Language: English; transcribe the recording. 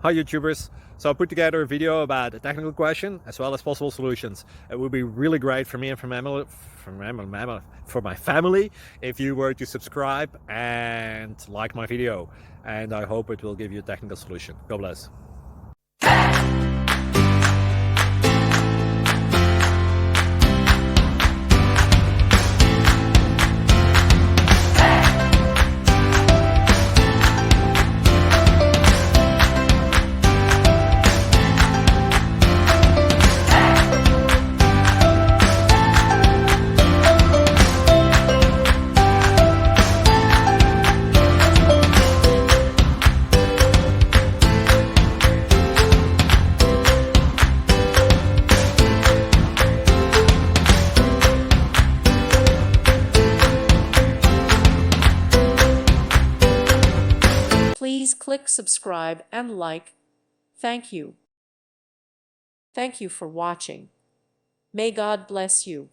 Hi YouTubers! So I put together a video about a technical question as well as possible solutions. It would be really great for me and for my family if you were to subscribe and like my video, and I hope it will give you a technical solution. God bless. Please click subscribe and like. Thank you. Thank you for watching. May God bless you.